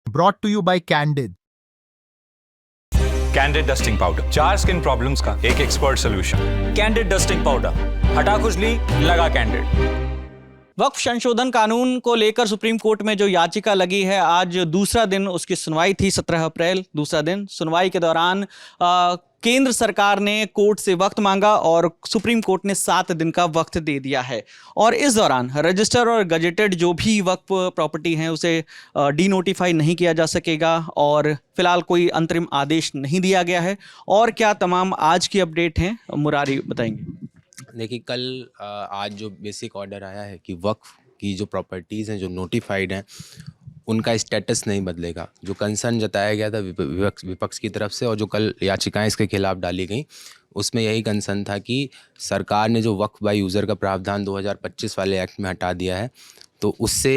Brought to you by Candid. Candid dusting powder, 4 skin problems का एक expert solution. Candid dusting powder, हटा खुजली, लगा कैंडिड। वक्फ संशोधन कानून को लेकर सुप्रीम कोर्ट में जो याचिका लगी है, आज दूसरा दिन उसकी सुनवाई थी। 17 अप्रैल दूसरा दिन। सुनवाई के दौरान केंद्र सरकार ने कोर्ट से वक्त मांगा और सुप्रीम कोर्ट ने 7 दिन का वक्त दे दिया है। और इस दौरान रजिस्टर और गजेटेड जो भी वक्फ प्रॉपर्टी हैं उसे डीनोटिफाई नहीं किया जा सकेगा और फिलहाल कोई अंतरिम आदेश नहीं दिया गया है। और क्या तमाम आज की अपडेट हैं, मुरारी बताएंगे। देखिए, कल आज जो बेसिक ऑर्डर आया है कि वक्फ की जो प्रॉपर्टीज़ हैं जो नोटिफाइड हैं उनका स्टेटस नहीं बदलेगा। जो कंसर्न जताया गया था विपक्ष की तरफ से और जो कल याचिकाएं इसके खिलाफ डाली गई, उसमें यही कंसर्न था कि सरकार ने जो वक्फ बाय यूज़र का प्रावधान 2025 वाले एक्ट में हटा दिया है, तो उससे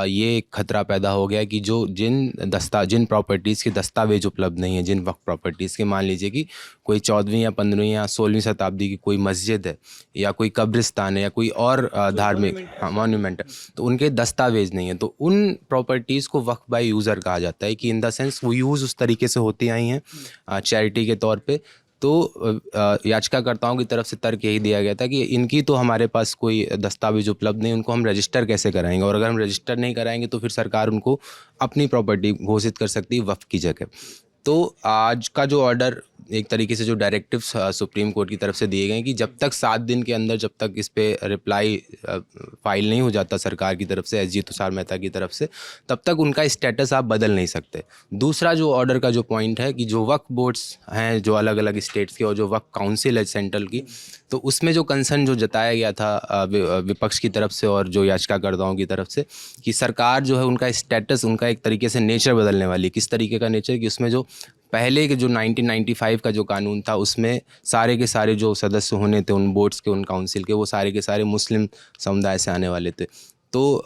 ये खतरा पैदा हो गया कि जो जिन प्रॉपर्टीज़ के दस्तावेज उपलब्ध नहीं है, जिन वक्फ प्रॉपर्टीज़ के, मान लीजिए कि कोई 14वीं या 15वीं या 16वीं शताब्दी की कोई मस्जिद है या कोई कब्रिस्तान है या कोई और धार्मिक मॉन्यूमेंट है, तो उनके दस्तावेज नहीं है, तो उन प्रॉपर्टीज़ को वक्फ बाय यूज़र कहा जाता है कि इन द सेंस वो यूज़ उस तरीके से होती आई हैं चैरिटी के तौर पे। तो याचिकाकर्ताओं की तरफ से तर्क यही दिया गया था कि इनकी तो हमारे पास कोई दस्तावेज उपलब्ध नहीं, उनको हम रजिस्टर कैसे कराएंगे, और अगर हम रजिस्टर नहीं कराएंगे तो फिर सरकार उनको अपनी प्रॉपर्टी घोषित कर सकती है वक्फ की जगह। तो आज का जो ऑर्डर, एक तरीके से जो डायरेक्टिव्स सुप्रीम कोर्ट की तरफ से दिए गए कि जब तक 7 दिन के अंदर, जब तक इस पे रिप्लाई फाइल नहीं हो जाता सरकार की तरफ से, एसजी तुषार मेहता की तरफ से, तब तक उनका स्टेटस आप बदल नहीं सकते। दूसरा जो ऑर्डर का जो पॉइंट है कि जो वक्फ बोर्ड्स हैं जो अलग अलग स्टेट्स के और जो वक्फ काउंसिल है सेंट्रल की, तो उसमें जो कंसर्न जो जताया गया था विपक्ष की तरफ से और जो याचिकाकर्ताओं की तरफ से कि सरकार जो है उनका स्टेटस, उनका एक तरीके से नेचर बदलने वाली। किस तरीके का नेचर कि उसमें जो पहले के जो 1995 का जो कानून था उसमें सारे के सारे जो सदस्य होने थे उन बोर्ड्स के, उन काउंसिल के, वो सारे के सारे मुस्लिम समुदाय से आने वाले थे। तो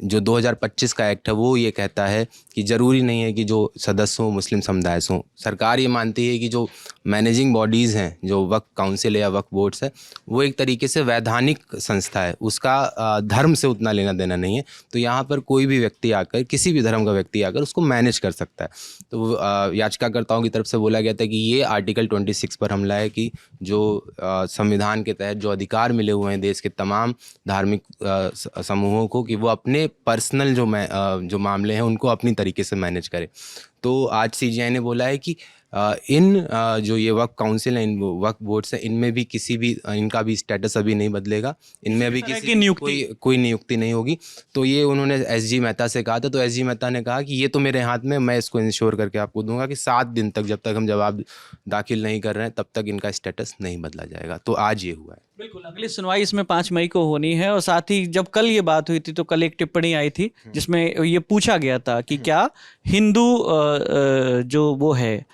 जो 2025 का एक्ट है वो ये कहता है कि ज़रूरी नहीं है कि जो सदस्य हों मुस्लिम समुदाय से हों। सरकार ये मानती है कि जो मैनेजिंग बॉडीज़ हैं, जो वक्फ काउंसिल है या वक्फ बोर्ड्स है, वो एक तरीके से वैधानिक संस्था है, उसका धर्म से उतना लेना देना नहीं है। तो यहाँ पर कोई भी व्यक्ति आकर, किसी भी धर्म का व्यक्ति आकर उसको मैनेज कर सकता है। तो याचिकाकर्ताओं की तरफ से बोला गया था कि ये आर्टिकल 26 पर हमला है कि जो संविधान के तहत जो अधिकार मिले हुए हैं देश के तमाम धार्मिक समूहों को कि वो अपने पर्सनल जो मामले हैं उनको अपनी तरीके से मैनेज करें। तो आज सीजीआई ने बोला है कि जो ये वक्फ काउंसिल है, इन वक्फ बोर्ड्स हैं, इनमें भी इनका भी स्टेटस अभी नहीं बदलेगा, इनमें अभी कोई नियुक्ति नहीं होगी। तो ये उन्होंने एसजी मेहता से कहा था, तो एसजी मेहता ने कहा कि ये तो मेरे हाथ में, मैं इसको इंश्योर करके आपको दूंगा कि 7 दिन तक, जब तक हम जवाब दाखिल नहीं कर रहे हैं, तब तक इनका स्टेटस नहीं बदला जाएगा। तो आज ये हुआ है। बिल्कुल, अगली सुनवाई इसमें 5 मई को होनी है। और साथ ही जब कल ये बात हुई थी तो कल एक टिप्पणी आई थी जिसमें ये पूछा गया था कि क्या हिंदू जो वो है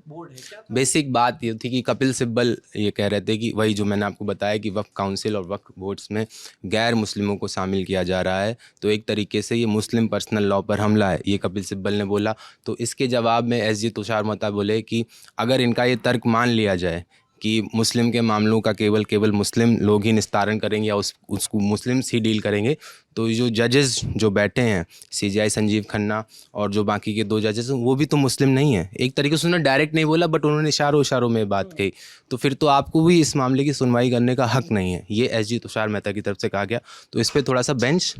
बोर्ड है, क्या बेसिक बात ये थी कि कपिल सिब्बल ये कह रहे थे कि वही जो मैंने आपको बताया कि वक्फ काउंसिल और वक्फ बोर्ड्स में गैर मुस्लिमों को शामिल किया जा रहा है, तो एक तरीके से ये मुस्लिम पर्सनल लॉ पर हमला है, ये कपिल सिब्बल ने बोला। तो इसके जवाब में एसजी तुषार मेहता बोले कि अगर इनका ये तर्क मान लिया जाए कि मुस्लिम के मामलों का केवल मुस्लिम लोग ही निस्तारण करेंगे या उसको मुस्लिम्स ही डील करेंगे, तो जो जजेस जो बैठे हैं, सीजीआई संजीव खन्ना और जो बाकी के 2 जजेस, वो भी तो मुस्लिम नहीं है। एक तरीके से उन्होंने डायरेक्ट नहीं बोला, बट उन्होंने इशारों में बात कही। तो फिर तो आपको भी इस मामले की सुनवाई करने का हक नहीं है, ये एसजी तुषार मेहता की तरफ से कहा गया। तो इस पर थोड़ा सा बेंच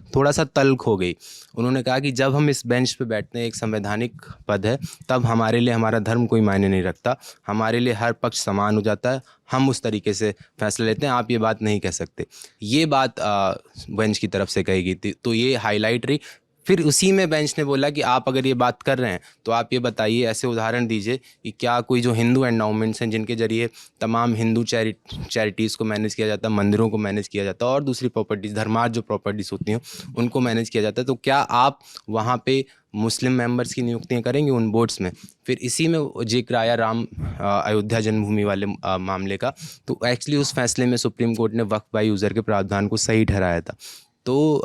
तल्ख हो गई। उन्होंने कहा कि जब हम इस बेंच पे बैठते हैं, एक संवैधानिक पद है, तब हमारे लिए हमारा धर्म कोई मायने नहीं रखता, हमारे लिए हर पक्ष समान हो जाता है, हम उस तरीके से फैसला लेते हैं, आप ये बात नहीं कह सकते। ये बात बेंच की तरफ से कही गई थी, तो ये हाईलाइट रही। फिर उसी में बेंच ने बोला कि आप अगर ये बात कर रहे हैं तो आप ये बताइए, ऐसे उदाहरण दीजिए कि क्या कोई जो हिंदू एंडाउमेंट्स हैं जिनके जरिए तमाम हिंदू चैरिटीज़ को मैनेज किया जाता है, मंदिरों को मैनेज किया जाता है और दूसरी प्रॉपर्टीज़, धर्मार्थ जो प्रॉपर्टीज़ होती हैं उनको मैनेज किया जाता है, तो क्या आप वहाँ पे मुस्लिम मेंबर्स की नियुक्तियां करेंगे उन बोर्ड्स में? फिर इसी में जिक्र आया राम अयोध्या जन्मभूमि वाले मामले का। तो एक्चुअली उस फैसले में सुप्रीम कोर्ट ने वक्फ बाय यूज़र के प्रावधान को सही ठहराया था। तो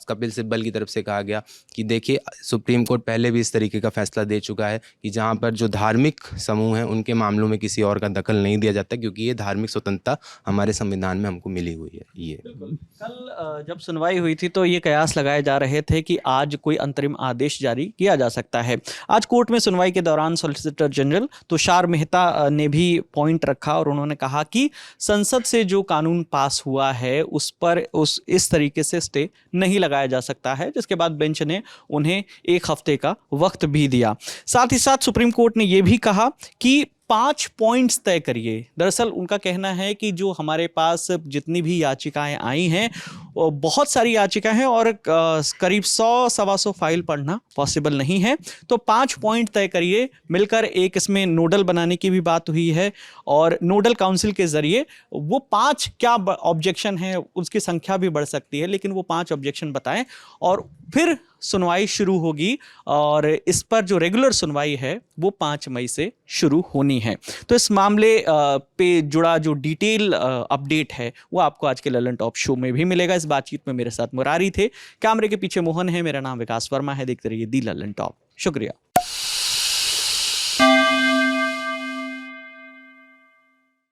कपिल सिब्बल की तरफ से कहा गया कि देखिए सुप्रीम कोर्ट पहले भी इस तरीके का फैसला दे चुका है कि जहाँ पर जो धार्मिक समूह हैं उनके मामलों में किसी और का दखल नहीं दिया जाता, क्योंकि ये धार्मिक स्वतंत्रता हमारे संविधान में हमको मिली हुई है। ये कल जब सुनवाई हुई थी तो ये कयास लगाए जा रहे थे कि आज कोई अंतरिम आदेश जारी किया जा सकता है। आज कोर्ट में सुनवाई के दौरान सॉलिसिटर जनरल तुषार मेहता ने भी पॉइंट रखा और उन्होंने कहा कि संसद से जो कानून पास हुआ है उस पर इस तरीके से स्टे नहीं लगाया जा सकता है, जिसके बाद बेंच ने उन्हें 1 हफ्ते का वक्त भी दिया। साथ ही साथ सुप्रीम कोर्ट ने यह भी कहा कि 5 पॉइंट्स तय करिए। दरअसल उनका कहना है कि जो हमारे पास जितनी भी याचिकाएं आई हैं, बहुत सारी याचिकाएं हैं और करीब 100-125 फाइल पढ़ना पॉसिबल नहीं है, तो 5 पॉइंट तय करिए। मिलकर एक इसमें नोडल बनाने की भी बात हुई है और नोडल काउंसिल के जरिए वो 5 क्या ऑब्जेक्शन है उसकी संख्या भी बढ़ सकती है, लेकिन वो 5 ऑब्जेक्शन बताएं और फिर सुनवाई शुरू होगी और इस पर जो रेगुलर सुनवाई है वो 5 मई से शुरू होनी है। तो इस मामले पे जुड़ा जो डिटेल अपडेट है वो आपको आज के ललन टॉप शो में भी मिलेगा। इस बातचीत में मेरे साथ मुरारी थे, कैमरे के पीछे मोहन है, मेरा नाम विकास वर्मा है। देखते रहिए दी ललन टॉप। शुक्रिया।